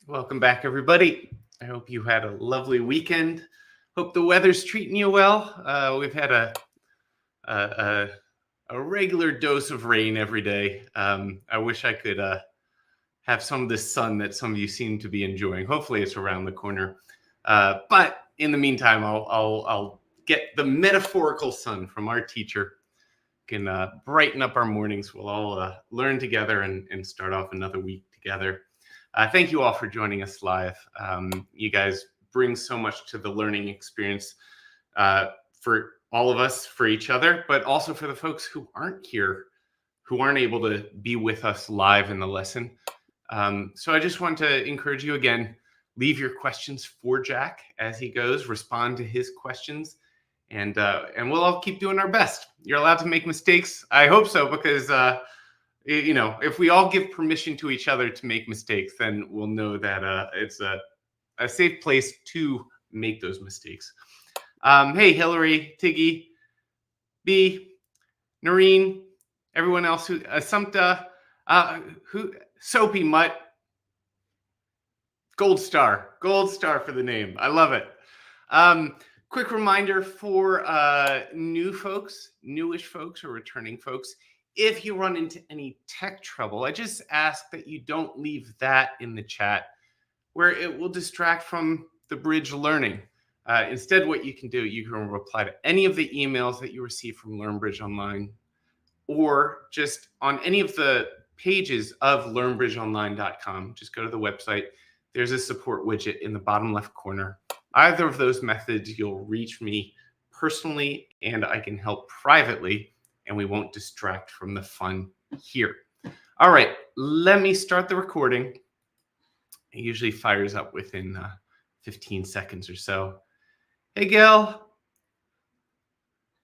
Welcome back, everybody. I hope you had a lovely weekend. Hope the weather's treating you well. We've had a, a regular dose of rain every day. I wish I could have some of this sun that some of you seem to be enjoying. Hopefully, it's around the corner. But in the meantime, I'll get the metaphorical sun from our teacher. Can brighten up our mornings. We'll all learn together and start off another week together. Thank you all for joining us live. You guys bring so much to the learning experience for all of us, for each other, but also for the folks who aren't here, who aren't able to be with us live in the lesson. So I just want to encourage you again, leave your questions for Jack as he goes, respond to his questions, and we'll all keep doing our best. You're allowed to make mistakes. I hope so, because if we all give permission to each other to make mistakes, then we'll know that it's a safe place to make those mistakes. Hey, Hillary, Tiggy, B, Noreen, everyone else who, Assumpta, Soapy Mutt, gold star for the name. I love it. Quick reminder for new folks, newish folks, or returning folks. If you run into any tech trouble, I just ask that you don't leave that in the chat where it will distract from the bridge learning. Instead, what you can do, you can reply to any of the emails that you receive from LearnBridge Online, or just on any of the pages of learnbridgeonline.com. Just go to the website. There's a support widget in the bottom left corner. Either of those methods, you'll reach me personally, and I can help privately, and we won't distract from the fun here. All right, let me start the recording. It usually fires up within 15 seconds or so. Hey, Gil.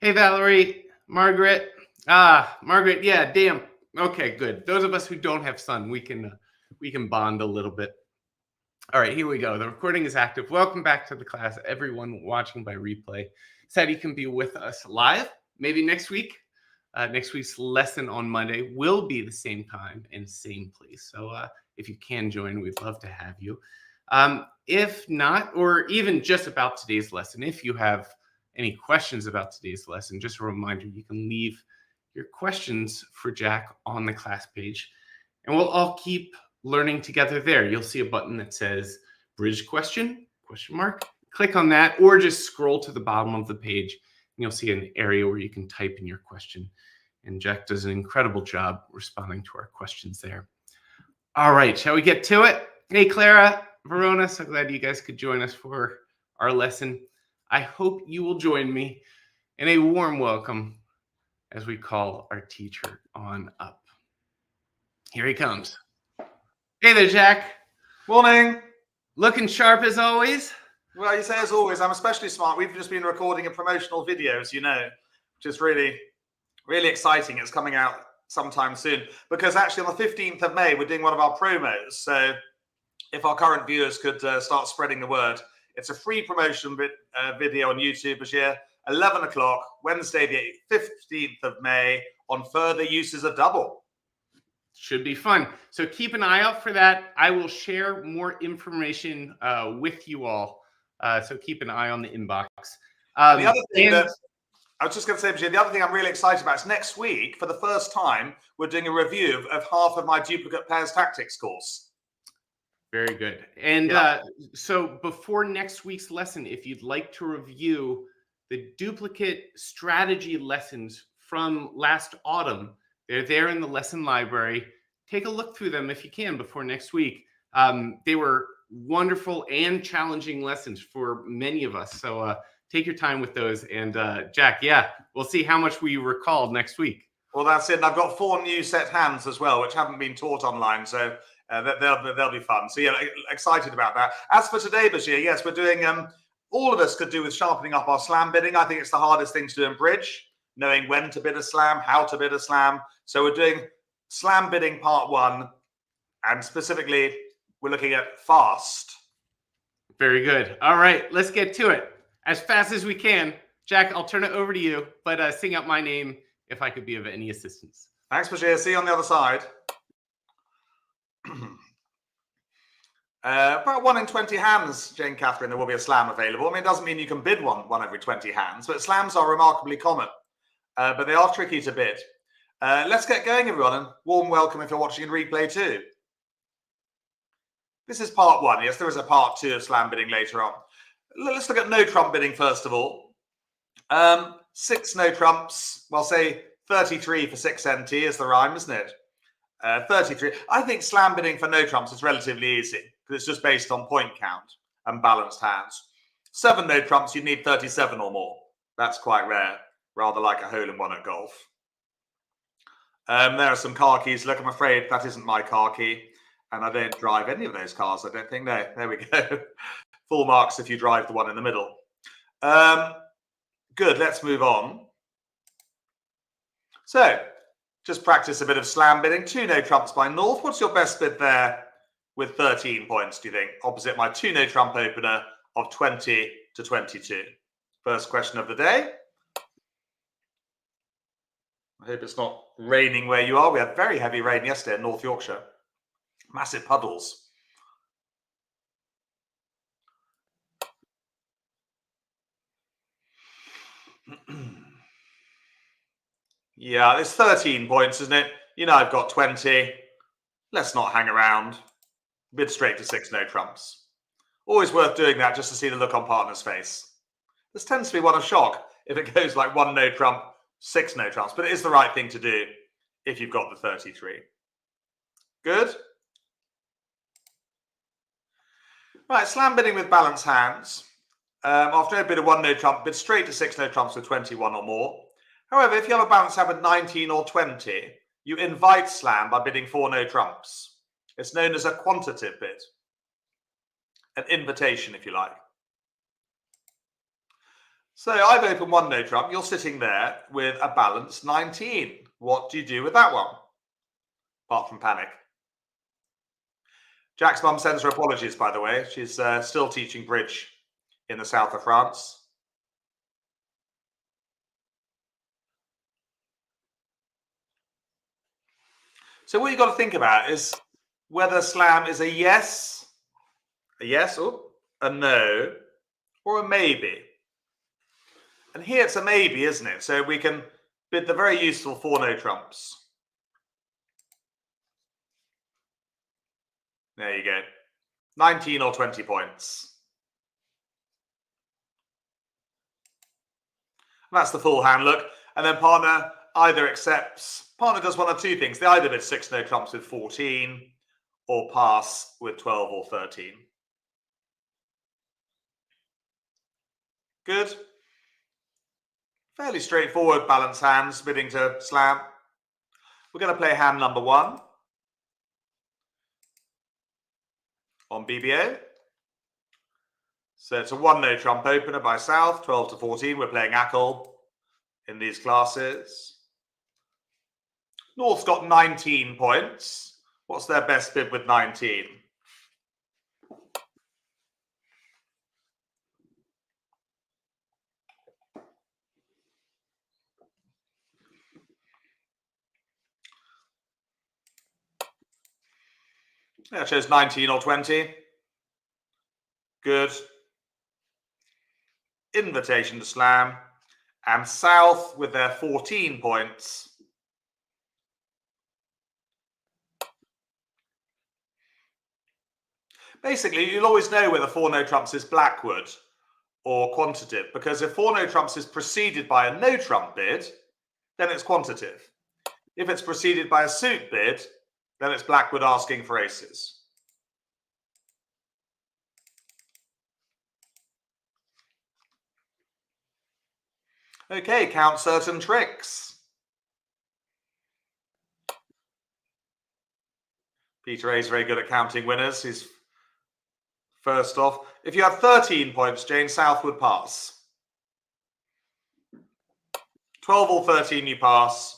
Hey, Valerie. Margaret. Margaret, yeah, damn. Okay, good. Those of us who don't have sun, we can bond a little bit. All right, here we go. The recording is active. Welcome back to the class, everyone watching by replay. Sad you can be with us live. Maybe next week. Next week's lesson on Monday will be the same time and same place. So if you can join, we'd love to have you. If not, or even just about today's lesson, if you have any questions about today's lesson, just a reminder, you can leave your questions for Jack on the class page, and we'll all keep learning together there. You'll see a button that says bridge question, ? Click on that, or just scroll to the bottom of the page, and you'll see an area where you can type in your question. And Jack does an incredible job responding to our questions there. All right, shall we get to it? Hey, Clara, Verona, so glad you guys could join us for our lesson. I hope you will join me in a warm welcome as we call our teacher on up. Here he comes. Hey there, Jack. Morning. Looking sharp as always. Well, you say as always. I'm especially smart. We've just been recording a promotional video, as you know, which is really, really exciting. It's coming out sometime soon, because actually on the 15th of May, we're doing one of our promos. So if our current viewers could start spreading the word, it's a free promotion video on YouTube, Bashir, 11 o'clock, Wednesday, the 15th of May, on further uses of double. Should be fun. So keep an eye out for that. I will share more information with you all. So keep an eye on the inbox. The other thing that I was just going to say, Bashir, the other thing I'm really excited about is next week, for the first time, we're doing a review of half of my duplicate pairs tactics course. Very good. And yeah. So before next week's lesson, if you'd like to review the duplicate strategy lessons from last autumn, they're there in the lesson library. Take a look through them if you can before next week. They were wonderful and challenging lessons for many of us. So take your time with those. And Jack, yeah, we'll see how much we recall next week. Well, that's it. And I've got 4 new set hands as well, which haven't been taught online. So they'll be fun. So yeah, excited about that. As for today, Bashir, yes, we're doing, all of us could do with sharpening up our slam bidding. I think it's the hardest thing to do in bridge, knowing when to bid a slam, how to bid a slam. So we're doing slam bidding part 1, and specifically we're looking at fast. Very good. All right, let's get to it as fast as we can. Jack, I'll turn it over to you, but sing out my name if I could be of any assistance. Thanks, Bashir. See you on the other side. About 1 in 20 hands, Jane Catherine, there will be a slam available. I mean, it doesn't mean you can bid one every 20 hands, but slams are remarkably common. But they are tricky to bid. Let's get going, everyone, and warm welcome if you're watching in replay too. This is part 1. Yes, there is a part 2 of slam bidding later on. Let's look at no trump bidding first of all. 6 no trumps. Well, say 33 for 6 NT is the rhyme, isn't it? 33. I think slam bidding for no trumps is relatively easy because it's just based on point count and balanced hands. 7 no trumps, you need 37 or more. That's quite rare, rather like a hole-in-one at golf. There are some car keys. Look, I'm afraid that isn't my car key, and I don't drive any of those cars, I don't think. No, there we go. Full marks if you drive the one in the middle. Good, let's move on. So, just practice a bit of slam bidding. 2 no trumps by North. What's your best bid there with 13 points, do you think? Opposite my 2 no trump opener of 20 to 22. First question of the day. I hope it's not raining where you are. We had very heavy rain yesterday in North Yorkshire. Massive puddles. Yeah, it's 13 points, isn't it? You know I've got 20. Let's not hang around. Bid straight to 6 no trumps. Always worth doing that just to see the look on partner's face. This tends to be one of shock if it goes like 1 no trump, 6 no trumps, but it is the right thing to do if you've got the 33. Good. Right, slam bidding with balanced hands. After a bid of 1 no trump, bid straight to 6 no trumps with 21 or more. However, if you have a balanced hand with 19 or 20, you invite slam by bidding 4 no trumps. It's known as a quantitative bid. An invitation, if you like. So I've opened 1 no trump. You're sitting there with a balanced 19. What do you do with that one? Apart from panic. Jack's mum sends her apologies, by the way. She's still teaching bridge in the south of France. So what you've got to think about is whether slam is a yes, a no, or a maybe. And here it's a maybe, isn't it? So we can bid the very useful 4 no trumps. There you go. 19 or 20 points. And that's the full hand look. And then partner either accepts, partner does one of 2 things. They either bid 6 no trumps with 14 or pass with 12 or 13. Good. Fairly straightforward balanced hands bidding to slam. We're going to play hand number 1 on BBO. So it's a 1 no trump opener by South, 12 to 14. We're playing Ackle in these classes. North's got 19 points. What's their best bid with 19? Yeah, it shows 19 or 20. Good. Invitation to slam. And South with their 14 points. Basically, you'll always know whether 4 no trumps is Blackwood or quantitative, because if 4 no trumps is preceded by a no trump bid, then it's quantitative. If it's preceded by a suit bid, then it's Blackwood asking for aces. Okay, count certain tricks. Peter A is very good at counting winners. He's first off. If you have 13 points, Jane South would pass. 12 or 13 you pass.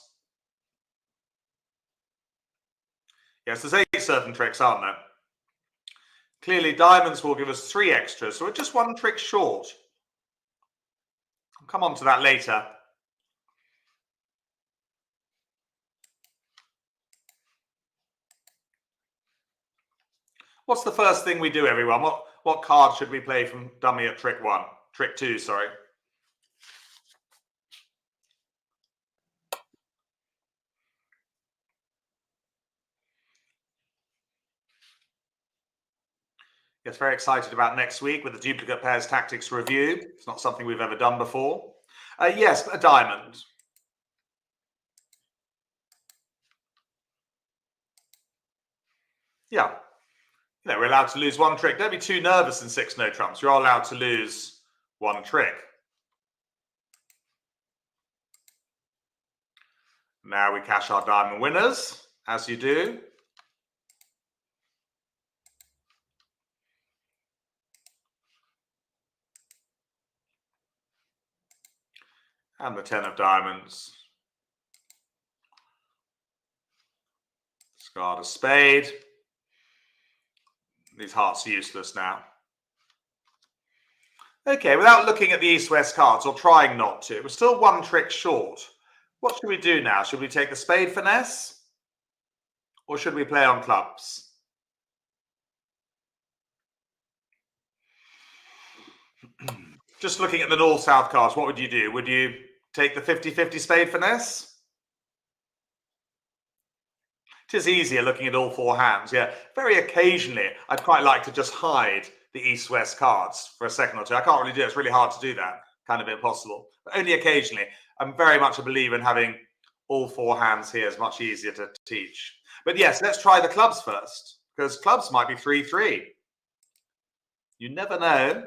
Yes, there's 8 certain tricks, aren't there? Clearly, diamonds will give us 3 extras, so we're just 1 trick short. I'll come on to that later. What's the first thing we do, everyone? What card should we play from dummy at trick 2, sorry. Gets very excited about next week with the duplicate pairs tactics review. It's not something we've ever done before. Yes, a diamond. Yeah. You know, we're allowed to lose one trick. Don't be too nervous in 6 no trumps. You're allowed to lose one trick. Now we cash our diamond winners, as you do. And the 10 of diamonds. Discard a spade. These hearts are useless now. Okay, without looking at the east-west cards, or trying not to, we're still one trick short. What should we do now? Should we take the spade finesse? Or should we play on clubs? Just looking at the north-south cards, what would you do? Would you take the 50-50 spade finesse? It is easier looking at all 4 hands, yeah. Very occasionally, I'd quite like to just hide the east-west cards for a second or two. I can't really do it. It's really hard to do that. Kind of impossible. But only occasionally. I'm very much a believer in having all 4 hands here. Is much easier to teach. But yes, let's try the clubs first, because clubs might be 3-3. You never know.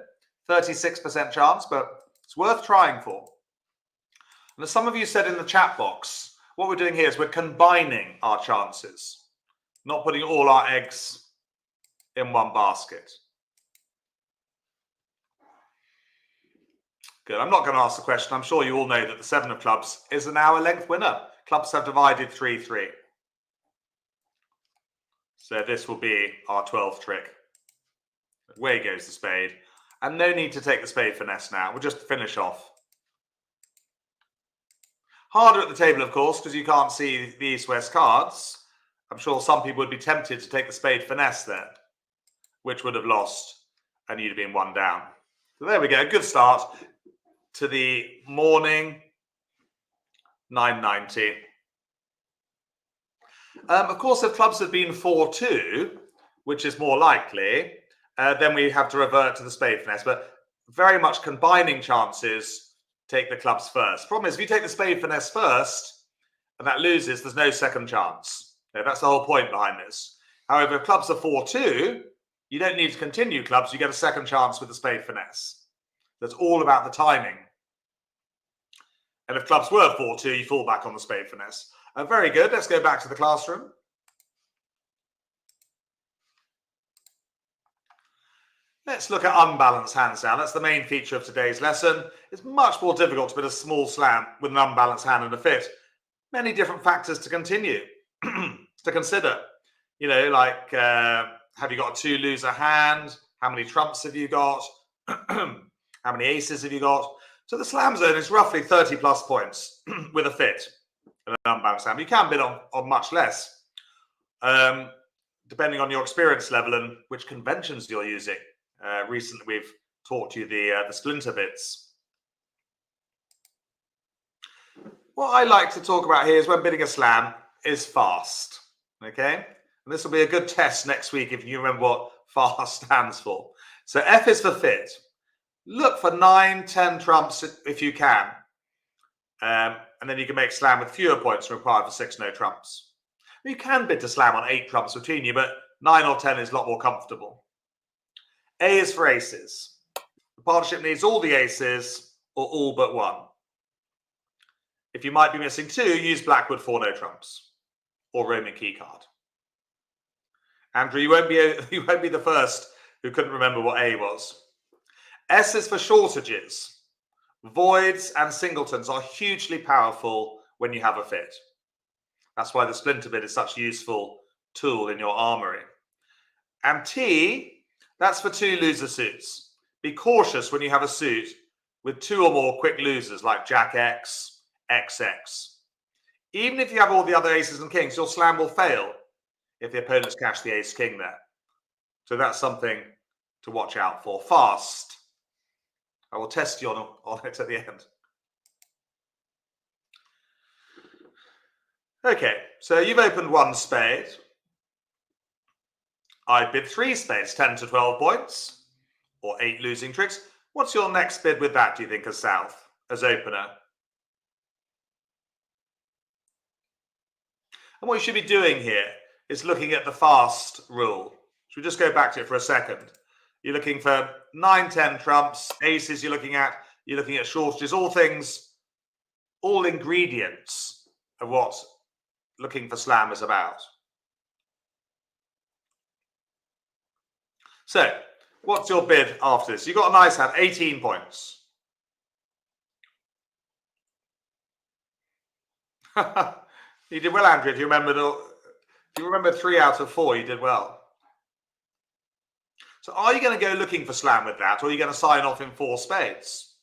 36% chance, but it's worth trying for. And as some of you said in the chat box, what we're doing here is we're combining our chances, not putting all our eggs in one basket. Good. I'm not going to ask the question. I'm sure you all know that the 7 of clubs is an hour length winner. Clubs have divided 3-3. So this will be our 12th trick. Away goes the spade. And no need to take the spade finesse now. We'll just finish off. Harder at the table, of course, because you can't see the east-west cards. I'm sure some people would be tempted to take the spade finesse there, which would have lost and you'd have been 1 down. So there we go. Good start to the morning 990. Of course, if clubs had been 4-2, which is more likely, then we have to revert to the spade finesse. But very much combining chances, take the clubs first. Problem is, if you take the spade finesse first and that loses, there's no second chance. That's the whole point behind this. However, if clubs are 4-2, you don't need to continue clubs. You get a second chance with the spade finesse. That's all about the timing. And if clubs were 4-2, you fall back on the spade finesse. Very good. Let's go back to the classroom. Let's look at unbalanced hands now. That's the main feature of today's lesson. It's much more difficult to put a small slam with an unbalanced hand and a fit. Many different factors to to consider. You know, like have you got a 2 loser hand? How many trumps have you got? How many aces have you got? So the slam zone is roughly 30 plus points with a fit and an unbalanced hand. You can bid on much less, depending on your experience level and which conventions you're using. Recently, we've taught you the splinter bits. What I like to talk about here is when bidding a slam is fast. Okay, and this will be a good test next week if you remember what fast stands for. So F is for fit. Look for 9, 10 trumps if you can, and then you can make slam with fewer points required for 6 no trumps. You can bid to slam on 8 trumps between you, but 9 or 10 is a lot more comfortable. A is for aces. The partnership needs all the aces or all but 1. If you might be missing 2, use Blackwood 4 no trumps or Roman key card. Andrew, you won't be the first who couldn't remember what A was. S is for shortages. Voids and singletons are hugely powerful when you have a fit. That's why the splinter bid is such a useful tool in your armory. And T, that's for 2 loser suits. Be cautious when you have a suit with 2 or more quick losers like Jack X, XX. Even if you have all the other aces and kings, your slam will fail if the opponents cash the ace king there. So that's something to watch out for. Fast. I will test you on it at the end. Okay, so you've opened 1 spade. I bid 3 spades, 10 to 12 points, or 8 losing tricks. What's your next bid with that, do you think, as South, as opener? And what you should be doing here is looking at the fast rule. Should we just go back to it for a second? You're looking for 9, 10 trumps, aces you're looking at shortages, all things, all ingredients of what looking for slam is about. So, what's your bid after this? You got a nice hand, 18 points. You did well, Andrew. If you remember 3 out of 4, you did well. So are you going to go looking for slam with that, or are you going to sign off in 4 spades?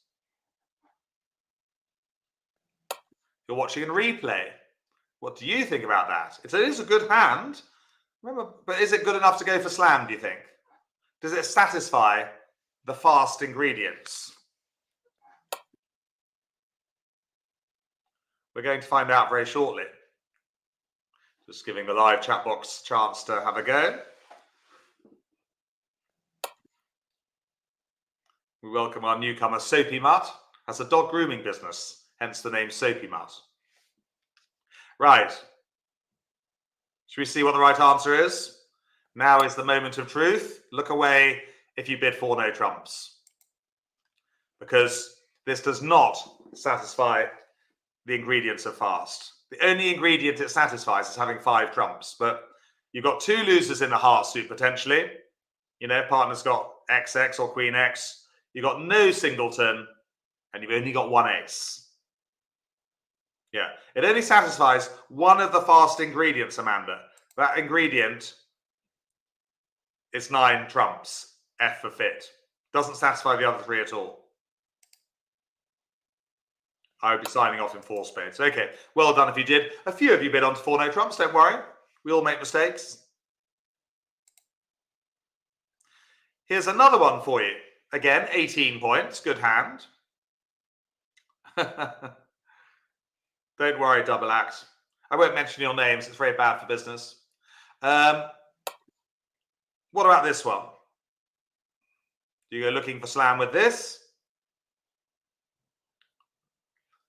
You're watching in replay. What do you think about that? It is a good hand. Remember, but is it good enough to go for slam, do you think? Does it satisfy the fast ingredients? We're going to find out very shortly. Just giving the live chat box a chance to have a go. We welcome our newcomer, Soapy Mutt. Has a dog grooming business, hence the name Soapy Mutt. Right. Should we see what the right answer is? Now is the moment of truth. Look away if you bid 4 no trumps. Because this does not satisfy the ingredients of fast. The only ingredient it satisfies is having 5 trumps. But you've got 2 losers in the heart suit potentially. You know, partner's got XX or Queen X. You've got no singleton, and you've only got 1 ace. Yeah, it only satisfies one of the fast ingredients, Amanda. That ingredient is 9 trumps, F for fit. Doesn't satisfy the other 3 at all. I would be signing off in 4 spades. Okay, well done if you did. A few of you bid on to 4 no trumps, don't worry. We all make mistakes. Here's another one for you. Again, 18 points, good hand. Don't worry, double act. I won't mention your names, it's very bad for business. What about this one? Do you go looking for slam with this?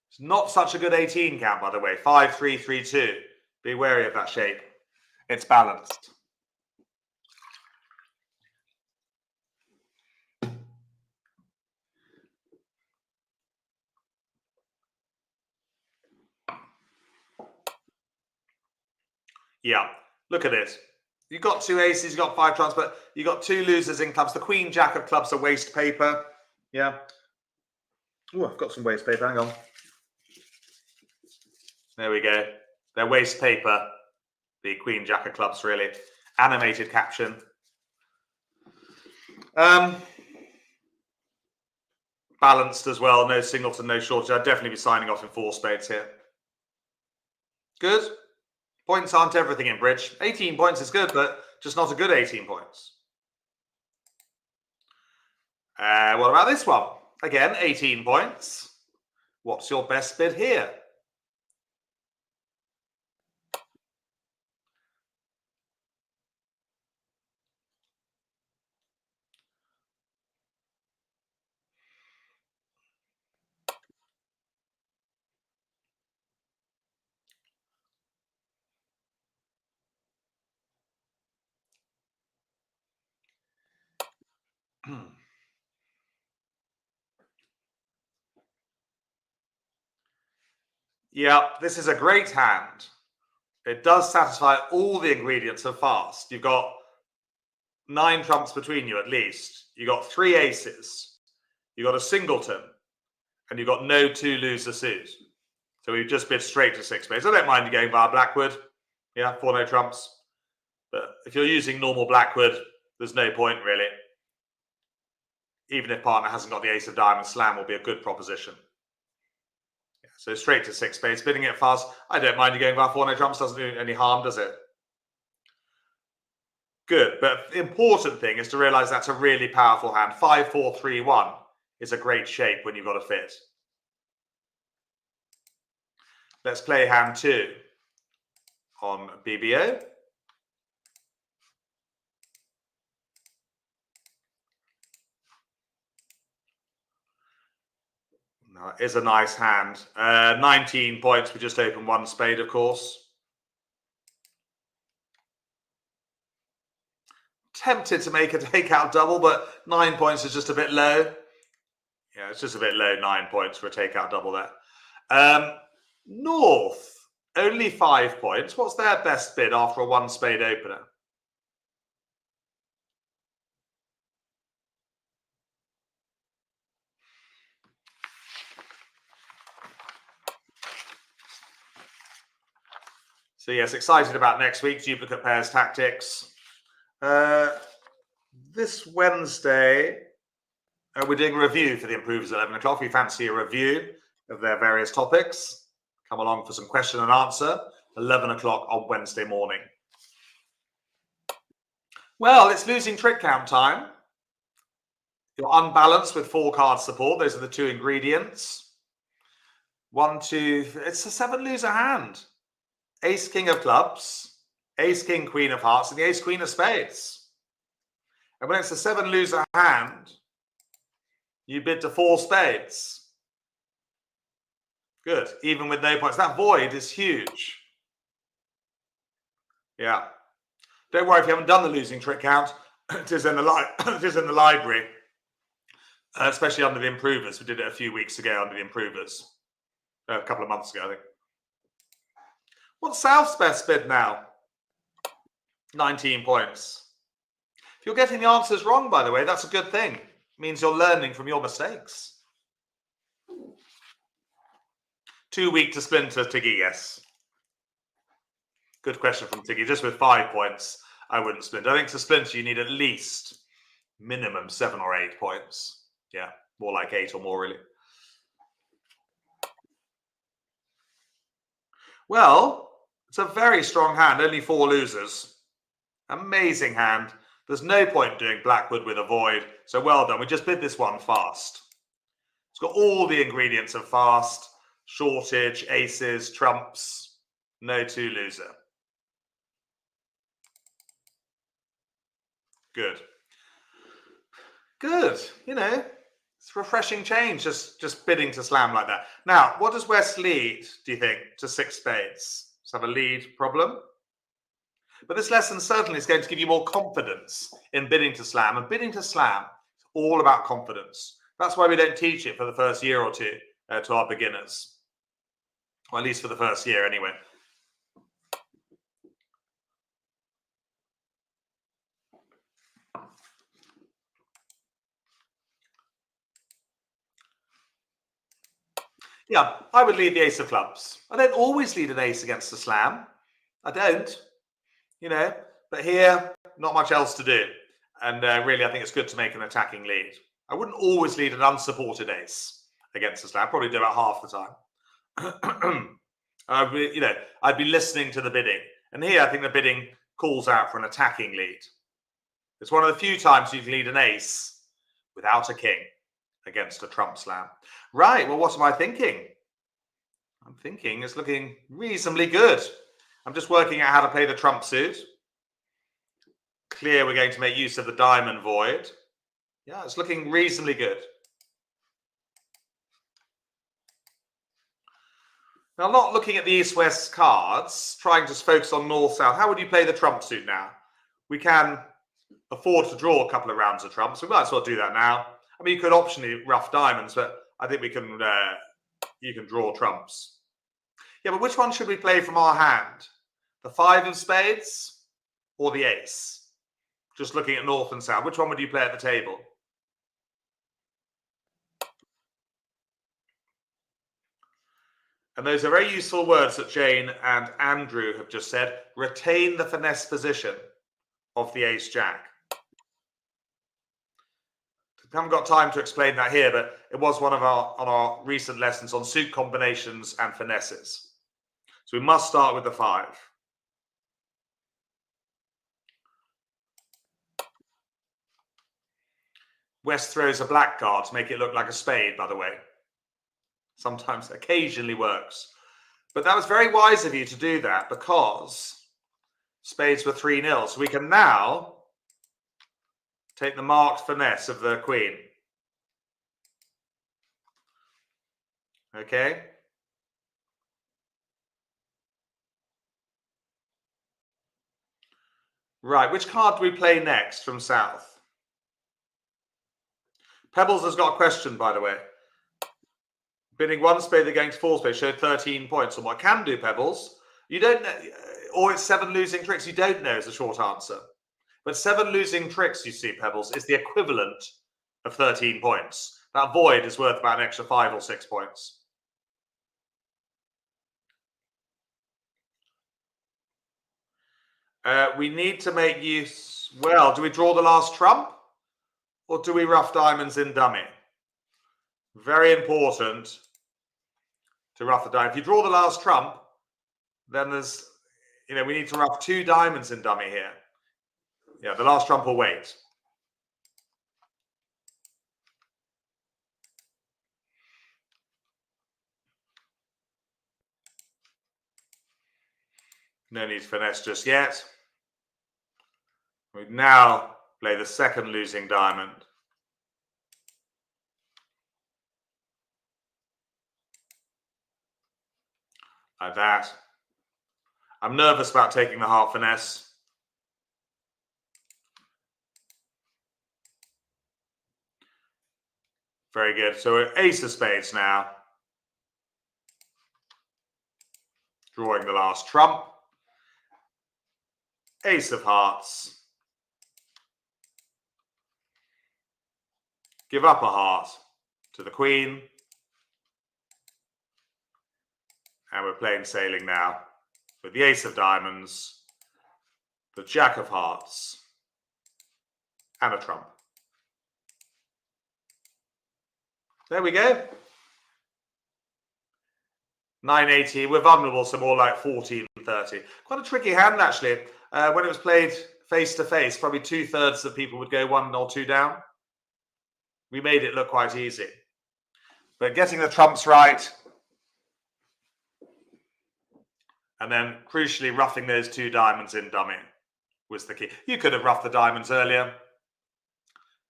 It's not such a good 18 count, by the way. 5, 3, 3, 2. Be wary of that shape. It's balanced. Yeah, look at it. You've got 2 aces, you've got 5 trumps, but you've got 2 losers in clubs. The Queen Jack of clubs are waste paper. Yeah. Oh, I've got some waste paper. Hang on. There we go. They're waste paper. The Queen Jack of clubs, really. Animated caption. Balanced as well. No singleton, no shortage. I'd definitely be signing off in 4 spades here. Good. Points aren't everything in bridge. 18 points is good, but just not a good 18 points. What about this one? Again, 18 points. What's your best bid here? Yeah, this is a great hand. It does satisfy all the ingredients of fast. You've got 9 trumps between you at least. You've got 3 aces. You've got a singleton. And you've got no 2 loser suits. So we've just bid straight to 6 spades. I don't mind you going via Blackwood. Yeah, 4 no trumps. But if you're using normal Blackwood, there's no point really. Even if partner hasn't got the ace of diamonds, slam will be a good proposition. Yeah, so straight to 6 spades, bidding it fast. I don't mind you going via 4 no trumps. Doesn't do any harm, does it? Good, but the important thing is to realize that's a really powerful hand. 5-4-3-1 is a great shape when you've got a fit. Let's play hand 2 on BBO. No, it is a nice hand. 19 points. We just opened one spade, of course. Tempted to make a takeout double, but 9 points is just a bit low. Yeah, it's just a bit low, 9 points for a takeout double there. North, only 5 points. What's their best bid after a one spade opener? So yes, excited about next week, duplicate pairs tactics. This Wednesday, we're doing a review for the improvers at 11 o'clock. If you fancy a review of their various topics, come along for some question and answer, 11 o'clock on Wednesday morning. Well, it's losing trick count time. You're unbalanced with 4 card support. Those are the 2 ingredients. 1, 2, it's a 7 loser hand. Ace, king of clubs, ace, king, queen of hearts, and the ace, queen of spades. And when it's a 7 loser hand, you bid to 4 spades. Good, even with no points. That void is huge. Yeah. Don't worry if you haven't done the losing trick count. It is in the library, especially under the improvers. We did it a few weeks ago under the improvers. A couple of months ago, I think. What's South's best bid now? 19 points. If you're getting the answers wrong, by the way, that's a good thing. It means you're learning from your mistakes. Too weak to splinter, Tiggy, yes. Good question from Tiggy. Just with 5 points, I wouldn't splinter. I think to splinter, you need at least minimum 7 or 8 points. Yeah, more like 8 or more, really. Well, it's a very strong hand, only 4 losers. Amazing hand. There's no point doing Blackwood with a void. So well done. We just bid this one fast. It's got all the ingredients of fast. Shortage, aces, trumps. No 2 loser. Good. Good. You know, it's a refreshing change, just bidding to slam like that. Now, what does West lead, do you think, to 6 spades? Does have a lead problem? But this lesson certainly is going to give you more confidence in bidding to slam. And bidding to slam is all about confidence. That's why we don't teach it for the first year or two to our beginners. Or at least for the first year anyway. Yeah, I would lead the ace of clubs. I don't always lead an ace against a slam. I don't, you know, but here, not much else to do. And really, I think it's good to make an attacking lead. I wouldn't always lead an unsupported ace against a slam. Probably do about half the time. I'd be listening to the bidding. And here, I think the bidding calls out for an attacking lead. It's one of the few times you can lead an ace without a king against a trump slam. Right, well, what am I thinking? I'm thinking it's looking reasonably good. I'm just working out how to play the trump suit. Clear we're going to make use of the diamond void. Yeah, it's looking reasonably good. Now, I'm not looking at the east-west cards, trying to focus on north-south. How would you play the trump suit now? We can afford to draw a couple of rounds of trumps. We might as well do that now. I mean, you could optionally rough diamonds, but I think we can. You can draw trumps. Yeah, but which one should we play from our hand? The 5 of spades or the ace? Just looking at north and south. Which one would you play at the table? And those are very useful words that Jane and Andrew have just said. Retain the finesse position of the ace-jack. I haven't got time to explain that here, but it was one of our recent lessons on suit combinations and finesses. So we must start with the 5. West throws a black card to make it look like a spade, by the way. Sometimes, occasionally works. But that was very wise of you to do that because spades were 3-0. So we can now take the marked finesse of the queen. Okay. Right, which card do we play next from south? Pebbles has got a question, by the way. Bidding 1 spade, they're going to 4 spades, showed 13 points. And what can do, Pebbles? You don't know, or it's 7 losing tricks. You don't know is the short answer. But 7 losing tricks, you see, Pebbles, is the equivalent of 13 points. That void is worth about an extra 5 or 6 points. We need to make use. Well, do we draw the last trump? Or do we rough diamonds in dummy? Very important to rough the diamond. If you draw the last trump, then there's, we need to rough 2 diamonds in dummy here. Yeah, the last trump will wait. No need to finesse just yet. We now play the second losing diamond. Like that. I'm nervous about taking the half finesse. Very good. So we're ace of spades now. Drawing the last trump. Ace of hearts. Give up a heart to the queen. And we're plain sailing now with the ace of diamonds, the jack of hearts, and a trump. There we go. 980. We're vulnerable, so more like 1430. Quite a tricky hand, actually. When it was played face to face, probably 2/3 of people would go 1 or 2 down. We made it look quite easy. But getting the trumps right, and then crucially roughing those 2 diamonds in dummy was the key. You could have roughed the diamonds earlier,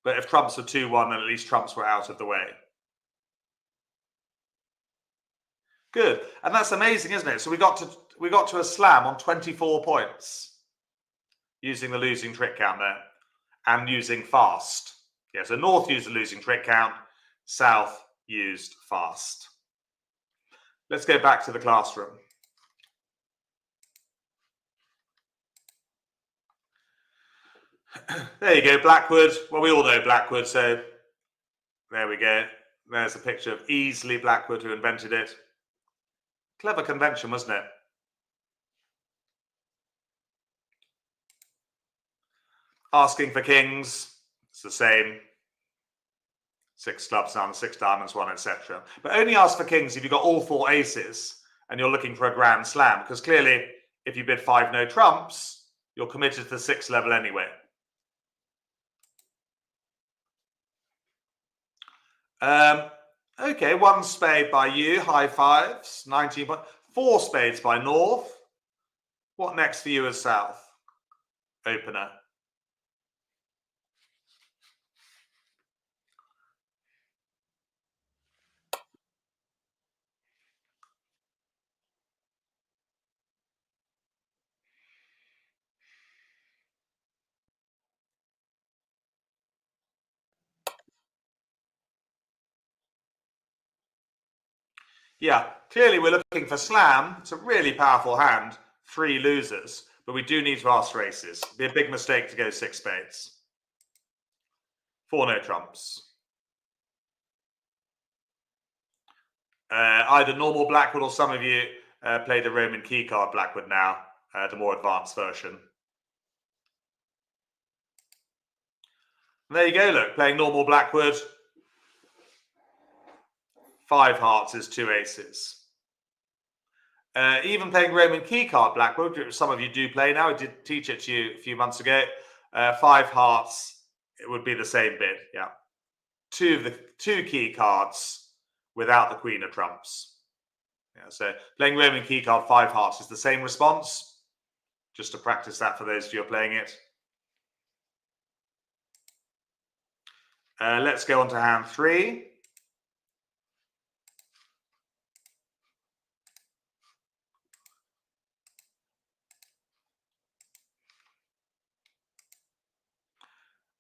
but if trumps were 2-1, then at least trumps were out of the way. Good, and that's amazing, isn't it? So we got to a slam on 24 points using the losing trick count there and using fast. Yeah, so North used the losing trick count, South used fast. Let's go back to the classroom. There you go, Blackwood. Well, we all know Blackwood, so there we go. There's a picture of easily Blackwood who invented it. Clever convention, wasn't it? Asking for kings, it's the same. 6 clubs down, 6 diamonds, 1, etc. But only ask for kings if you've got all 4 aces and you're looking for a grand slam, because clearly, if you bid 5 no trumps, you're committed to the 6th level anyway. Okay, 1 spade by you, high fives, 19 points. 4 spades by North. What next for you as South? Opener. Yeah, clearly we're looking for slam. It's a really powerful hand. 3 losers, but we do need to ask for aces. It'd be a big mistake to go 6 spades. 4 no trumps. Either normal Blackwood or some of you play the Roman keycard Blackwood now, the more advanced version. And there you go, look, playing normal Blackwood. 5 hearts is 2 aces. Even playing Roman keycard Blackwood, which some of you do play now, I did teach it to you a few months ago. 5 hearts, it would be the same bid, yeah. two key cards without the Queen of Trumps. Yeah, so playing Roman key card 5 hearts is the same response. Just to practice that for those of you who are playing it. Let's go on to hand 3.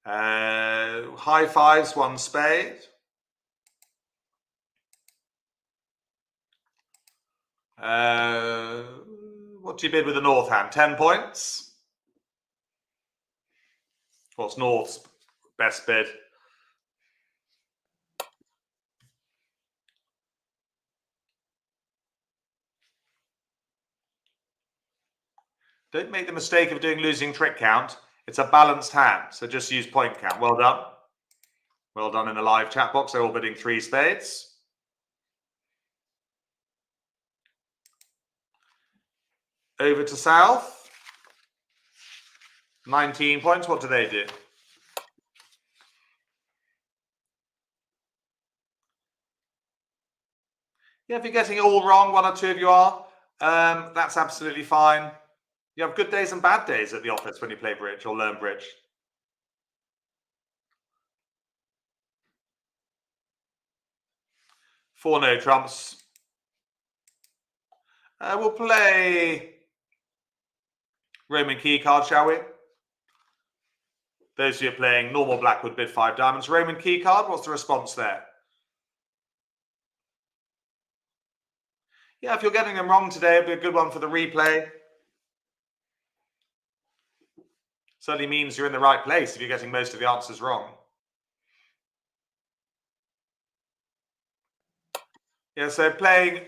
High 5s, 1 spade. What do you bid with the North hand? 10 points. What's North's best bid? Don't make the mistake of doing losing trick count. It's a balanced hand, so just use point count. Well done. Well done in the live chat box. They're all bidding 3 spades. Over to South. 19 points. What do they do? Yeah, if you're getting it all wrong, 1 or 2 of you are, that's absolutely fine. You have good days and bad days at the office when you play bridge or learn bridge. 4 no trumps. We'll play Roman key card, shall we? Those of you playing normal black would bid 5 diamonds. Roman key card, what's the response there? Yeah, if you're getting them wrong today, it'd be a good one for the replay. Certainly means you're in the right place if you're getting most of the answers wrong. Yeah, so playing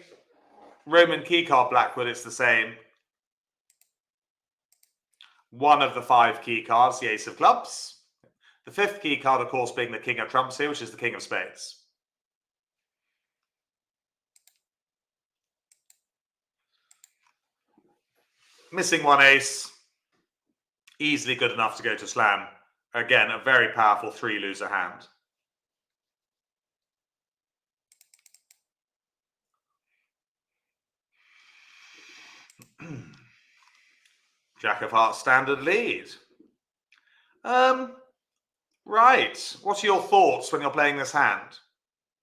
Roman key card Blackwood, it's the same. 1 of the 5 key cards, the Ace of Clubs. The 5th key card, of course, being the King of Trumps here, which is the King of Spades. Missing 1 ace. Easily good enough to go to slam. Again, a very powerful 3-loser hand. Jack of Hearts standard lead. Right. What are your thoughts when you're playing this hand?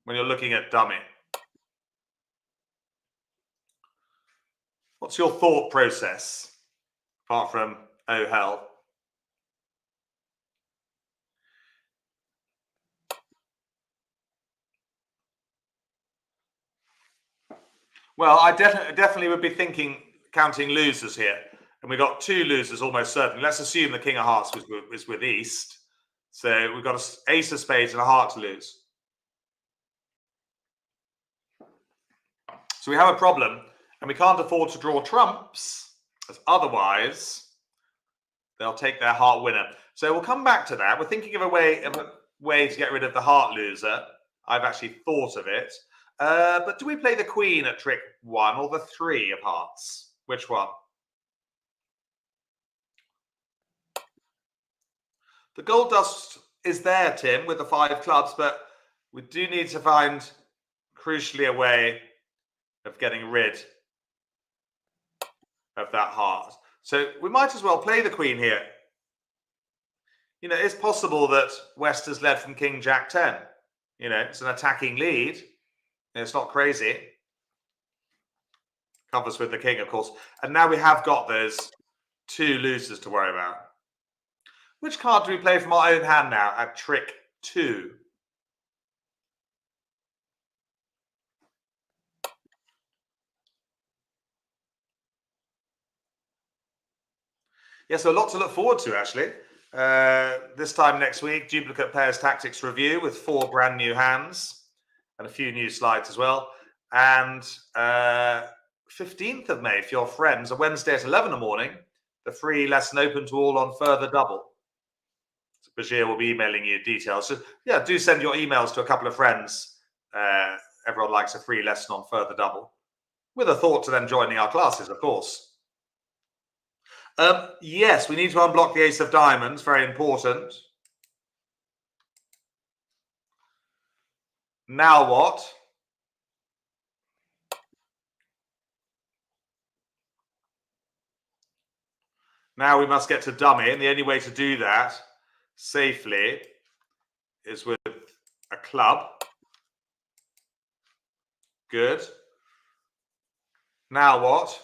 When you're looking at dummy? What's your thought process? Apart from, oh hell. Well, I definitely would be thinking counting losers here. And we've got 2 losers almost certainly. Let's assume the King of Hearts was with East. So we've got an Ace of Spades and a heart to lose. So we have a problem, and we can't afford to draw trumps, as otherwise they'll take their heart winner. So we'll come back to that. We're thinking of a way to get rid of the heart loser. I've actually thought of it. But do we play the Queen at trick 1 or the 3 of hearts? Which one? The gold dust is there, Tim, with the 5 clubs, but we do need to find, crucially, a way of getting rid of that heart. So we might as well play the Queen here. You know, it's possible that West has led from King Jack 10. You know, it's an attacking lead. It's not crazy. Covers with the King, of course. And now we have got those 2 losers to worry about. Which card do we play from our own hand now at trick 2? Yeah, so a lot to look forward to, actually. This time next week, Duplicate Pairs Tactics Review with 4 brand new hands and a few new slides as well. And 15th of May, for your friends, a Wednesday at 11 in the morning, the free lesson open to all on Further Double. So Bashir will be emailing you details. So yeah, do send your emails to a couple of friends. Everyone likes a free lesson on Further Double, with a thought to them joining our classes, of course. Yes, we need to unblock the Ace of Diamonds. Very important. Now what? Now we must get to dummy, and the only way to do that safely is with a club. Good. Now what?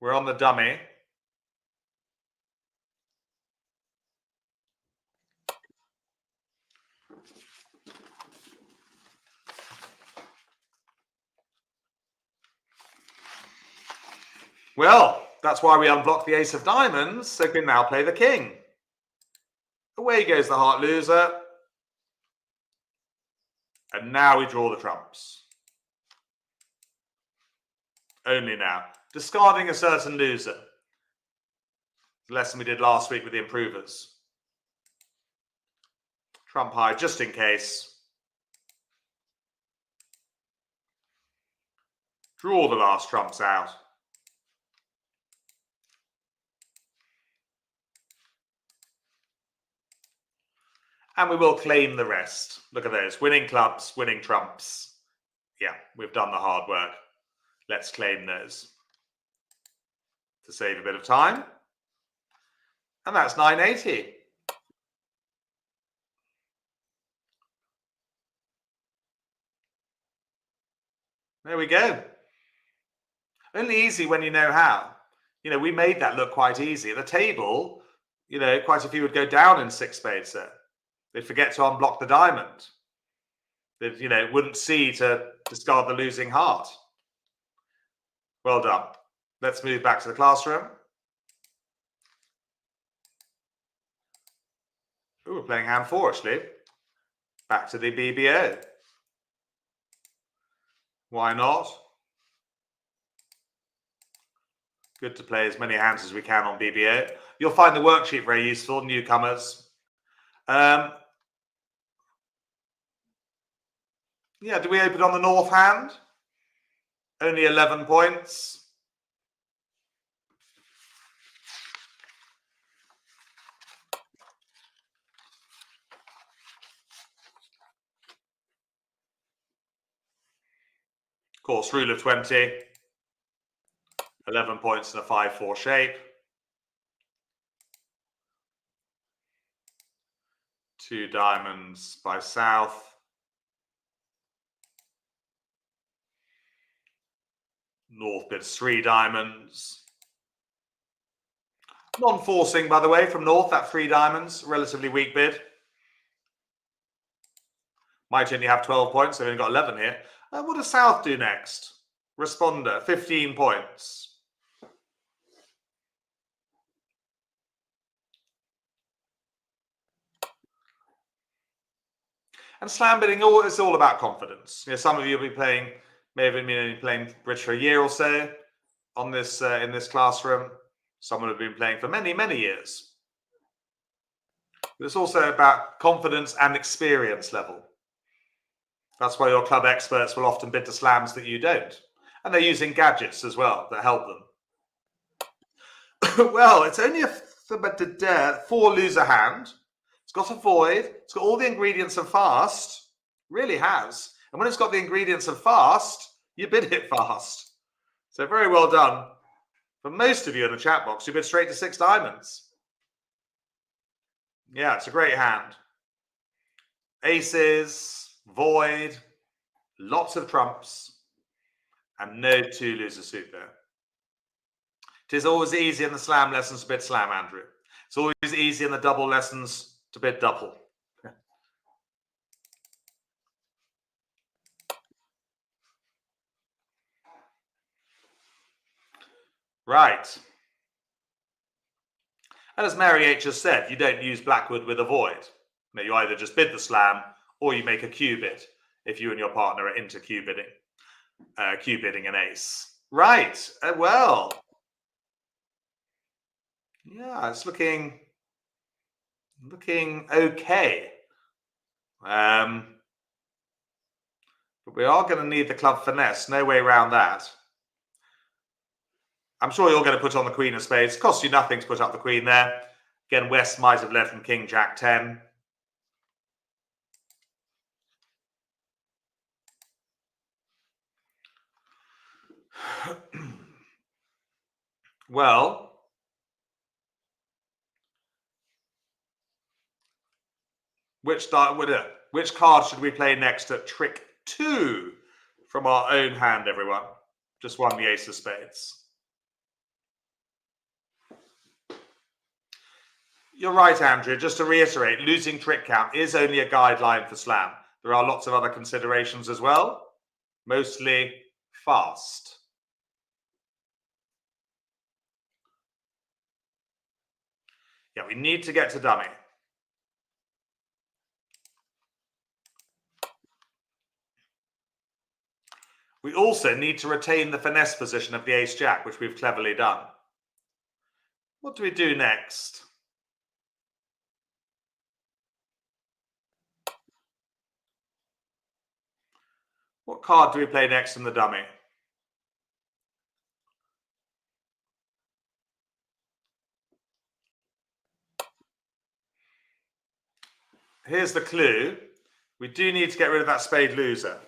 We're on the dummy. Well, that's why we unblocked the ace of diamonds, so we can now play the king. Away goes the heart loser. And now we draw the trumps. Only now. Discarding a certain loser. The lesson we did last week with the improvers. Trump high, just in case. Draw the last trumps out. And we will claim the rest. Look at those. Winning clubs, winning trumps. Yeah, we've done the hard work. Let's claim those to save a bit of time. And that's 980. There we go. Only easy when you know how. You know, we made that look quite easy. At the table, you know, quite a few would go down in six spades there. They'd forget to unblock the diamond. They, you know, wouldn't see to discard the losing heart. Well done. Let's move back to the classroom. Ooh, we're playing hand 4, actually. Back to the BBO. Why not? Good to play as many hands as we can on BBO. You'll find the worksheet very useful, newcomers. Yeah, do we open on the north hand? Only 11 points. Of course, rule of 20. 11 points in a 5-4 shape. 2 diamonds by south. North bids 3 diamonds. Non-forcing, by the way, from north, that 3 diamonds. Relatively weak bid. Might only have 12 points, so we've only got 11 here. What does south do next? Responder, 15 points. And slam bidding is all about confidence. You know, some of you will be playing, may have been playing bridge for a year or so on this in this classroom. Someone have been playing for many, many years. But it's also about confidence and experience level. That's why your club experts will often bid the slams that you don't. And they're using gadgets as well that help them. Well, it's only a 4 loser hand. It's got a void. It's got all the ingredients of fast. Really has. And when it's got the ingredients of fast, you bid it fast. So very well done. For most of you in the chat box, you bid straight to 6 diamonds. Yeah, it's a great hand. Aces, void, lots of trumps, and no 2 loser suit there. It is always easy in the slam lessons to bid slam, Andrew. It's always easy in the double lessons to bid double. Right. And as Mary H has said, you don't use Blackwood with a void. You either just bid the slam or you make a Q bid if you and your partner are into Q bidding an ace. Right. Well. Yeah, it's looking okay. But we are going to need the club finesse. No way around that. I'm sure you're going to put on the queen of spades. Costs you nothing to put up the queen there. Again, West might have led from king, jack 10. Well, which card should we play next at trick 2 from our own hand, everyone? Just won the ace of spades. You're right, Andrea. Just to reiterate, losing trick count is only a guideline for slam. There are lots of other considerations as well, mostly fast. Yeah, we need to get to dummy. We also need to retain the finesse position of the ace-jack, which we've cleverly done. What do we do next? What card do we play next in the dummy? Here's the clue. We do need to get rid of that spade loser.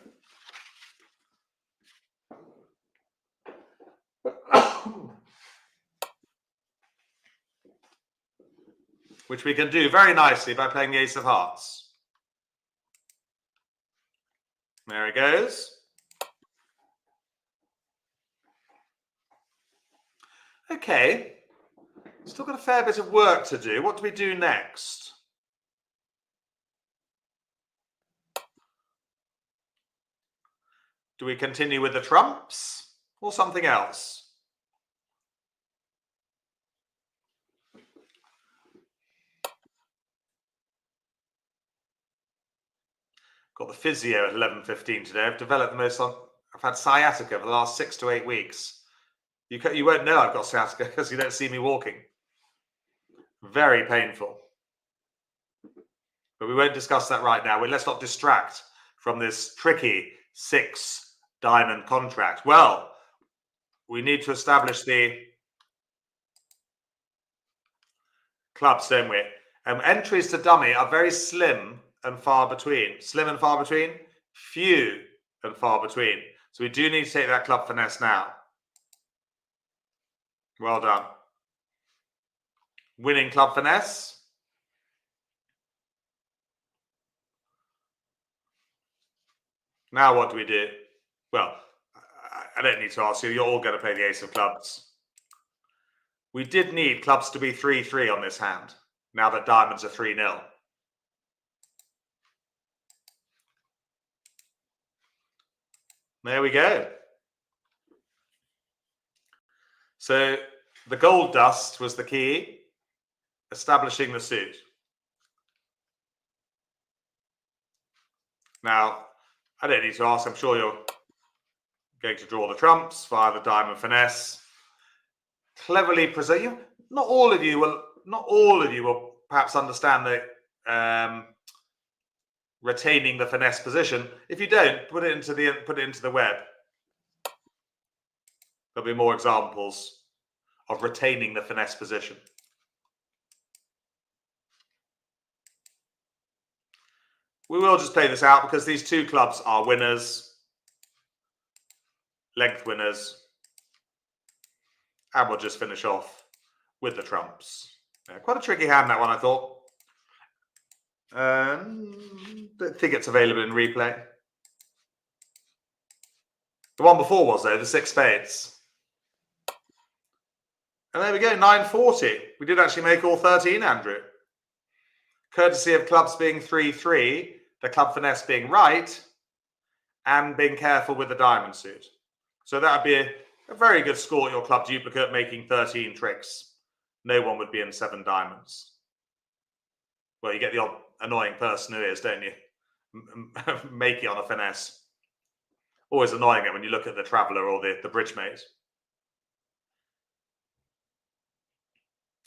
Which we can do very nicely by playing the ace of hearts. There he goes. Okay. Still got a fair bit of work to do. What do we do next? Do we continue with the trumps or something else? Got the physio at 11:15 today. I've developed the most. I've had sciatica for the last 6 to 8 weeks. You won't know I've got sciatica because you don't see me walking. Very painful. But we won't discuss that right now. Let's not distract from this tricky 6 diamond contract. Well, we need to establish the clubs, don't we? Entries to dummy are very slim and far between. Slim and far between, few and far between. So we do need to take that club finesse now. Well done. Winning club finesse. Now what do we do? Well, I don't need to ask you. You're all going to play the ace of clubs. We did need clubs to be 3-3 on this hand, now that diamonds are 3-0. There we go. So the gold dust was the key, establishing the suit. Now, I don't need to ask, I'm sure you're going to draw the trumps via the diamond finesse. Cleverly present. Not all of you will perhaps understand the retaining the finesse position. If you don't, put it into the web. There'll be more examples of retaining the finesse position. We will just play this out because these 2 clubs are winners, length winners, and we'll just finish off with the trumps. Yeah, quite a tricky hand, that one, I thought. Don't think it's available in replay. The one before was, though, the 6 spades. And there we go, 940. We did actually make all 13, Andrew. Courtesy of clubs being 3-3, the club finesse being right, and being careful with the diamond suit. So that would be a very good score at your club duplicate, making 13 tricks. No one would be in 7 diamonds. Well, you get the odd annoying person who is, don't you? Make it on a finesse. Always annoying it when you look at the traveller or the bridge mate.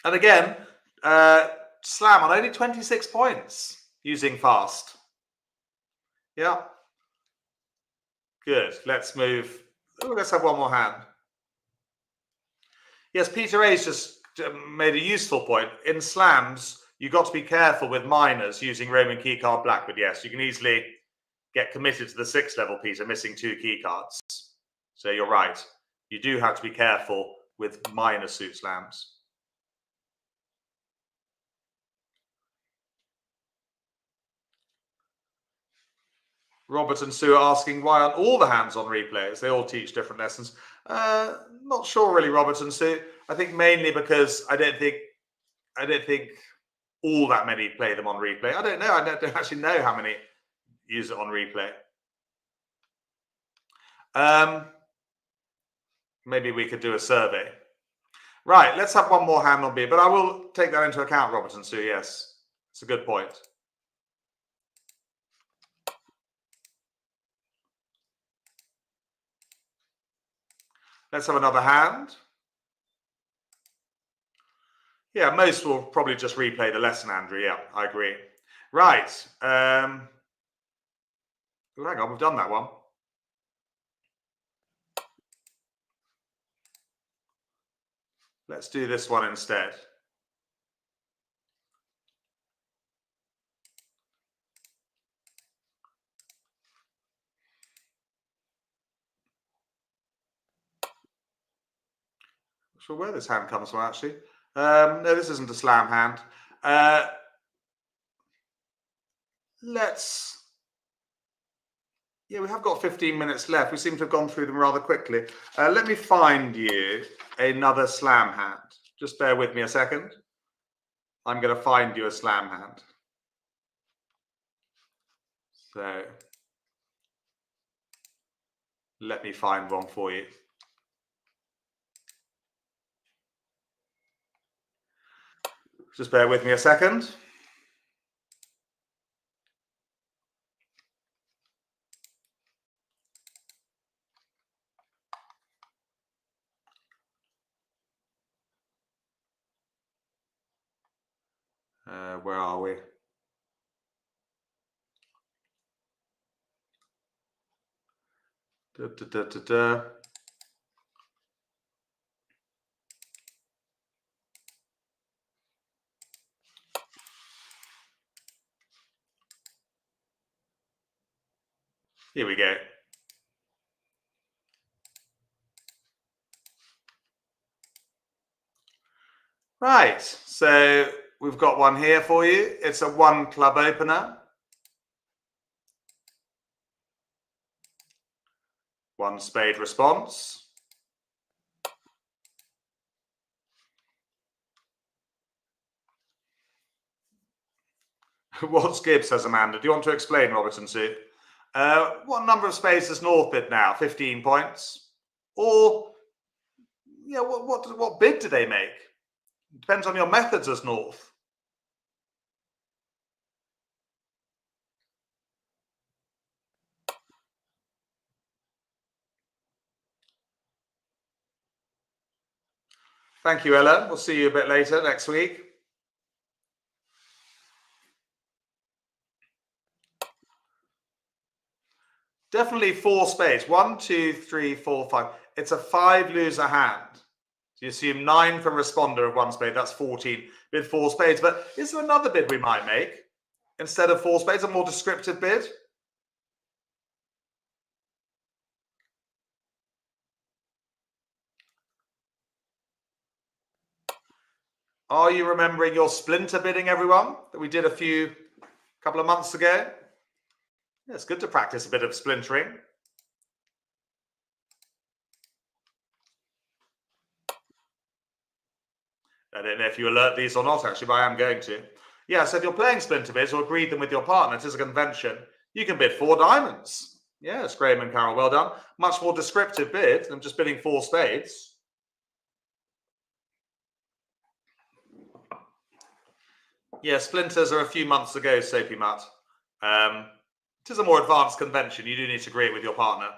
And again, slam on only 26 points using fast. Yeah. Good. Let's move. Oh, let's have one more hand. Yes, Peter A's just made a useful point. In slams, you've got to be careful with minors using Roman keycard Blackwood. Yes, you can easily get committed to the 6th level, Peter, missing 2 key cards. So you're right. You do have to be careful with minor suit slams. Robert and Sue are asking, why aren't all the hands on replays? They all teach different lessons. Not sure really, Robert and Sue. I think mainly because I don't think all that many play them on replay. I don't know. I don't actually know how many use it on replay. Maybe we could do a survey. Right, let's have one more hand on B, but I will take that into account, Robert and Sue. Yes, it's a good point. Let's have another hand. Yeah, most will probably just replay the lesson, Andrew. Yeah, I agree. Right. Hang on, we've done that one. Let's do this one instead. Not sure where this hand comes from, actually. No, this isn't a slam hand. Yeah, we have got 15 minutes left. We seem to have gone through them rather quickly. Let me find you another slam hand. Just bear with me a second. I'm going to find you a slam hand. So let me find one for you. Just bear with me a second. Where are we? Here we go. Right, so we've got one here for you. It's a 1 club opener. 1 spade response. What's Gibbs, says Amanda? Do you want to explain, Robert and Sue? What number of spades does North bid now? 15 points? Or, yeah, what bid do they make? Depends on your methods as North. Thank you, Ella. We'll see you a bit later next week. Definitely 4 spades. 1, 2, 3, 4, 5. It's a 5 loser hand. So you assume 9 from responder of 1 spade. That's 14. Bid 4 spades. But is there another bid we might make? Instead of 4 spades, a more descriptive bid? Are you remembering your splinter bidding, everyone, that we did a couple of months ago? Yeah, it's good to practice a bit of splintering. I don't know if you alert these or not, actually, but I am going to. Yeah, so if you're playing splinter bids or agreed them with your partner, it is a convention, you can bid 4 diamonds. Yes, Graham and Carol, well done. Much more descriptive bid than just bidding 4 spades. Yeah, splinters are a few months ago, Soapy Mutt. It is a more advanced convention. You do need to agree it with your partner.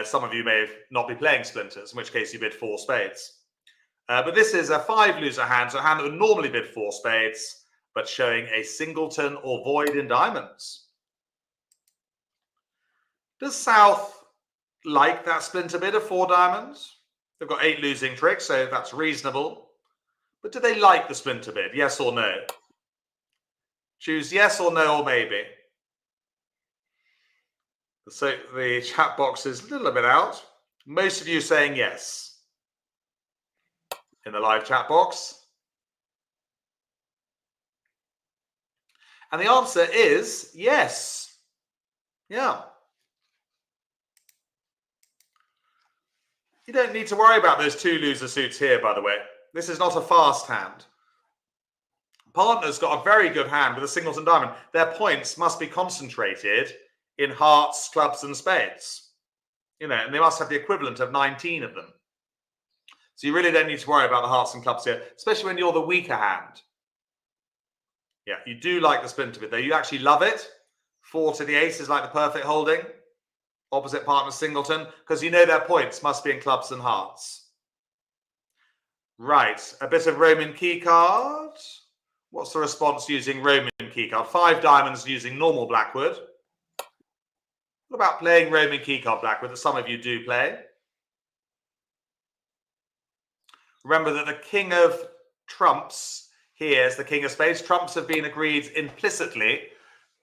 Some of you may not be playing splinters, in which case you bid 4 spades. But this is a 5 loser hand, so a hand that would normally bid 4 spades, but showing a singleton or void in diamonds. Does South like that splinter bid of 4 diamonds? They've got 8 losing tricks, so that's reasonable. But do they like the splinter bid? Yes or no? Choose yes or no or maybe. So the chat box is a little bit out. Most of you saying yes in the live chat box. And the answer is yes. Yeah. You don't need to worry about those 2 loser suits here, by the way. This is not a fast hand. Partner's got a very good hand with a singleton diamond. Their points must be concentrated in hearts, clubs, and spades. You know, and they must have the equivalent of 19 of them. So you really don't need to worry about the hearts and clubs here, especially when you're the weaker hand. Yeah, you do like the splinter bit though. You actually love it. 4 to the ace is like the perfect holding. Opposite partner singleton, because you know their points must be in clubs and hearts. Right, a bit of Roman key card. What's the response using Roman key card? 5 diamonds using normal Blackwood. What about playing Roman key card Blackwood that some of you do play? Remember that the king of trumps here is the king of spades. Trumps have been agreed implicitly.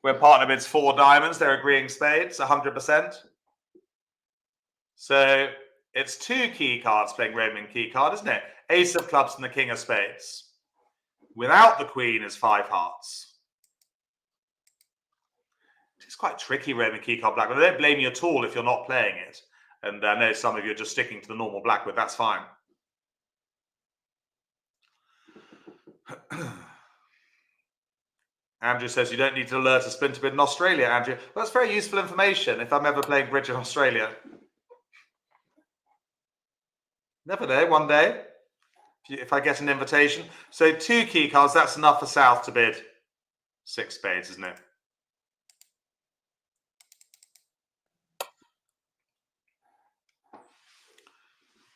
When partner bids 4 diamonds, they're agreeing spades, 100%. So it's 2 key cards playing Roman key card, isn't it? Ace of clubs and the king of spades. Without the queen is 5 hearts. It's quite tricky, Roman key card Blackwood. I don't blame you at all if you're not playing it. And I know some of you are just sticking to the normal Blackwood. That's fine. Andrew says you don't need to alert a splinter bid in Australia, Andrew. Well, that's very useful information if I'm ever playing bridge in Australia. Never know, one day, if I get an invitation. So 2 key cards, that's enough for South to bid 6 spades, isn't it?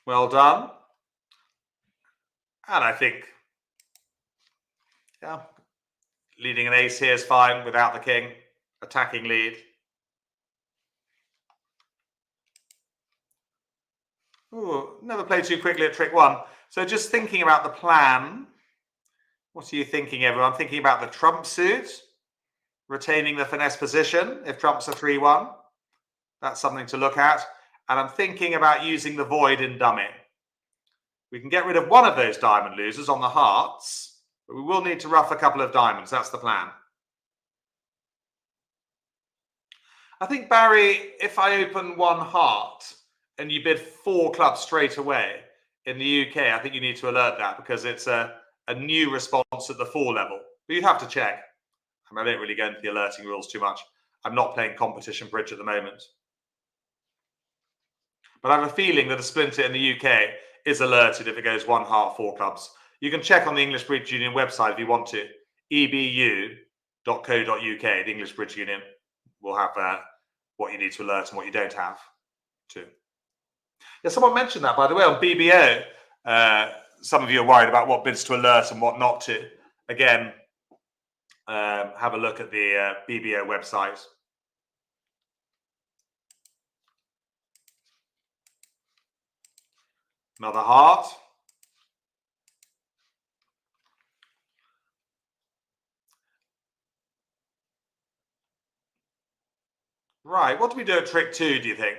Well done. And I think, yeah, leading an ace here is fine without the king. Attacking lead. Ooh, never play too quickly at trick 1. So just thinking about the plan. What are you thinking, everyone? Thinking about the trump suit, retaining the finesse position if trumps are 3-1. That's something to look at. And I'm thinking about using the void in dummy. We can get rid of one of those diamond losers on the hearts, but we will need to rough a couple of diamonds. That's the plan. I think, Barry, if I open 1 heart and you bid 4 clubs straight away in the UK, I think you need to alert that because it's a new response at the 4 level. But you'd have to check. I don't really go into the alerting rules too much. I'm not playing competition bridge at the moment. But I have a feeling that a splinter in the UK is alerted if it goes 1 heart, 4 clubs. You can check on the English Bridge Union website if you want to. ebu.co.uk, the English Bridge Union, will have what you need to alert and what you don't have too. Yeah, someone mentioned that, by the way, on BBO. Some of you are worried about what bids to alert and what not to. Again, have a look at the BBO website. Another heart. Right, what do we do at trick 2, do you think?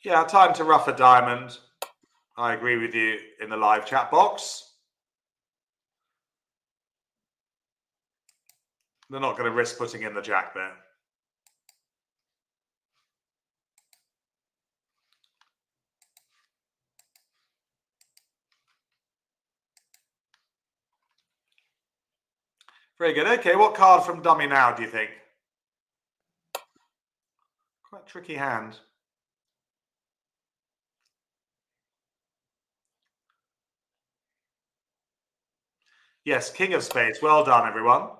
Yeah, time to rough a diamond. I agree with you in the live chat box. They're not going to risk putting in the jack there. Very good. Okay, what card from dummy now, do you think? Quite a tricky hand. Yes, king of spades. Well done, everyone.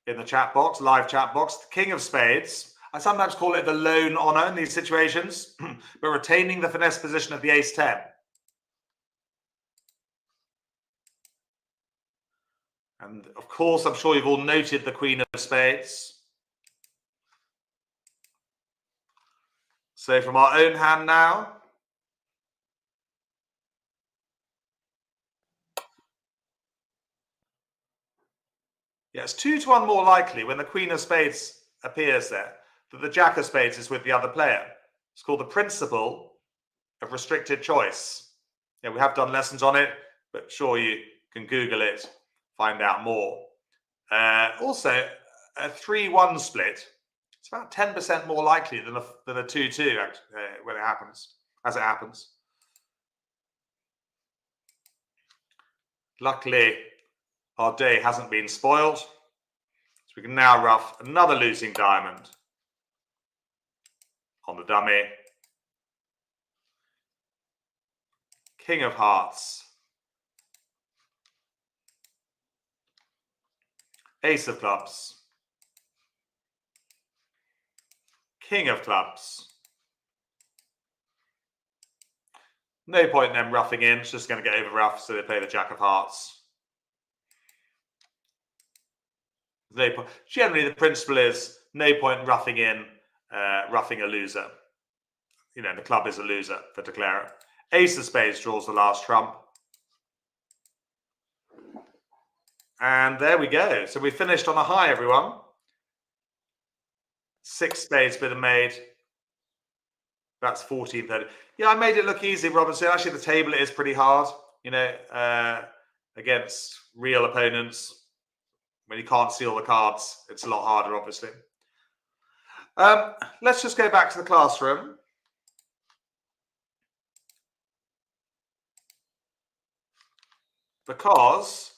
In the chat box, live chat box. The king of spades. I sometimes call it the lone honor in these situations, but retaining the finesse position of the ace-10. And of course, I'm sure you've all noted the queen of spades. So from our own hand now. Yeah, it's 2-1 more likely when the Queen of Spades appears there that the Jack of Spades is with the other player. It's called the principle of restricted choice. Yeah, we have done lessons on it, but sure you can Google it, find out more. Also, a 3-1 split. It's about 10% more likely than a 2-2 when it happens, as it happens. Luckily, our day hasn't been spoiled, so we can now rough another losing diamond on the dummy. King of Hearts. Ace of Clubs. King of Clubs. No point in them roughing in. It's just going to get over rough, so they play the Jack of Hearts. No point. Generally, the principle is no point in roughing in, roughing a loser. You know, the club is a loser for declarer. Ace of Spades draws the last trump. And there we go. So we finished on a high, everyone. 6 spades been made. That's 14-30. Yeah, I made it look easy, Robinson. Actually, the table is pretty hard, you know, against real opponents. When you can't see all the cards, it's a lot harder, obviously. Let's just go back to the classroom. Because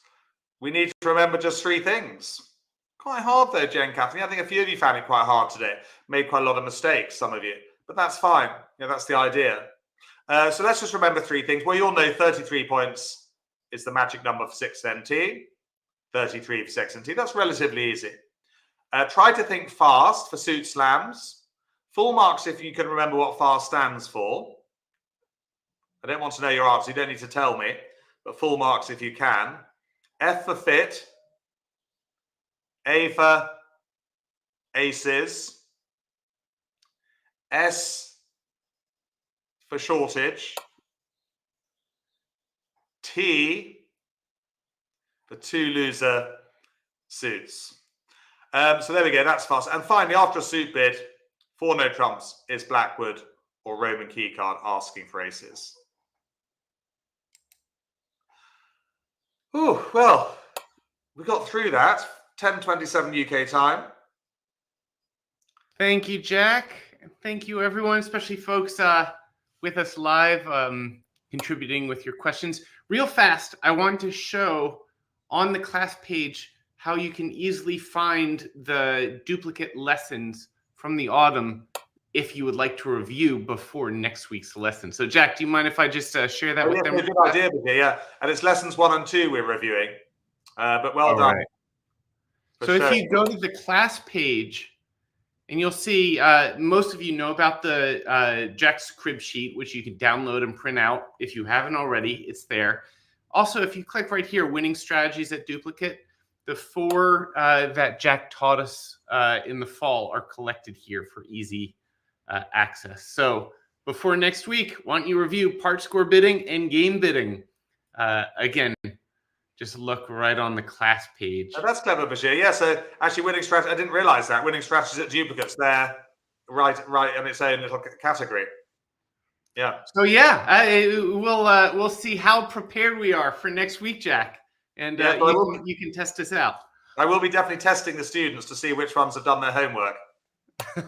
we need to remember just 3 things. Quite hard though, Jen Catherine. I think a few of you found it quite hard today. Made quite a lot of mistakes, some of you. But that's fine. Yeah, that's the idea. So let's just remember 3 things. Well, you all know 33 points is the magic number for 6NT. 33 for 6NT. That's relatively easy. Try to think fast for suit slams. Full marks if you can remember what fast stands for. I don't want to know your answer. You don't need to tell me. But full marks if you can. F for fit. A for aces. S for shortage. T for 2 loser suits. So there we go. That's fast. And finally, after a suit bid, 4 no trumps is Blackwood or Roman key card asking for aces. Oh, well, we got through that. 10:27 UK time. Thank you, Jack. Thank you, everyone, especially folks with us live, contributing with your questions. Real fast, I want to show on the class page how you can easily find the duplicate lessons from the autumn if you would like to review before next week's lesson. So, Jack, do you mind if I just share that with them? It's a good idea, yeah. And it's lessons 1 and 2 we're reviewing. But well done. Right. So if you go to the class page, and you'll see most of you know about the Jack's crib sheet, which you can download and print out if you haven't already. It's there. Also, if you click right here, winning strategies at duplicate, the 4 that Jack taught us in the fall are collected here for easy access. So before next week, why don't you review part score bidding and game bidding? Again, just look right on the class page. Oh, that's clever, Bashir. Yeah, so actually winning strategy, I didn't realize that. Winning strategies at duplicates there, right in its own little category. Yeah. So yeah, we'll see how prepared we are for next week, Jack. And yeah, you can test us out. I will be definitely testing the students to see which ones have done their homework.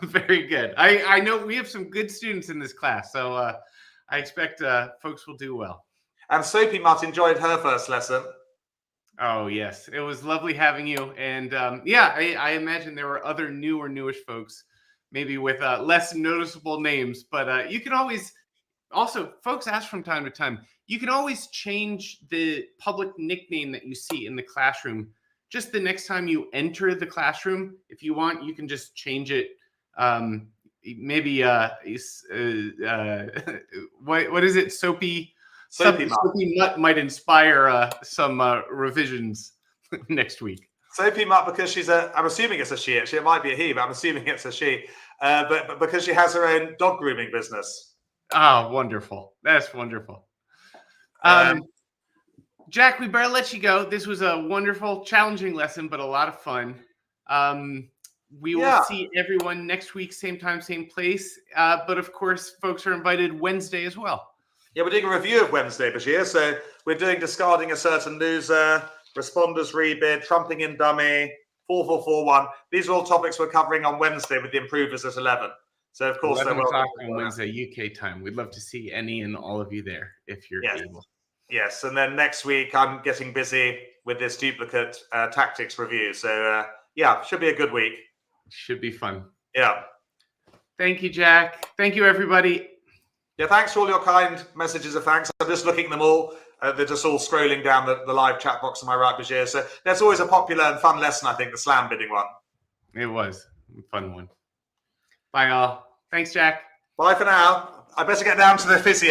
Very good. I know we have some good students in this class, so I expect folks will do well. And Soapy Mutt enjoyed her first lesson. Oh, yes. It was lovely having you. And yeah, I imagine there were other new or newish folks, maybe with less noticeable names. But you can always, also, folks ask from time to time, you can always change the public nickname that you see in the classroom. Just the next time you enter the classroom, if you want, you can just change it. Maybe, what is it? Soapy Mutt might inspire some revisions next week. Soapy Mutt, because she's I'm assuming it's a she. Actually, it might be a he, but I'm assuming it's a she. But because she has her own dog grooming business. Oh, wonderful. That's wonderful. Jack, we better let you go. This was a wonderful, challenging lesson, but a lot of fun. We will see everyone next week, same time, same place. But of course, folks are invited Wednesday as well. Yeah, we're doing a review of Wednesday, Bashir. So we're doing discarding a certain loser, responders rebid, trumping in dummy, 4441. These are all topics we're covering on Wednesday with the improvers at 11. So of course, 11 o'clock on Wednesday UK time. We'd love to see any and all of you there if you're able. Yes, and then next week I'm getting busy with this duplicate tactics review. So yeah, should be a good week. Should be fun. Yeah. Thank you, Jack. Thank you, everybody. Yeah, thanks for all your kind messages of thanks. I'm just looking at them all. They're just all scrolling down the live chat box on my right, Bashir. So that's always a popular and fun lesson, I think, the slam bidding one. It was a fun one. Bye, all. Thanks, Jack. Bye for now. I better get down to the physio.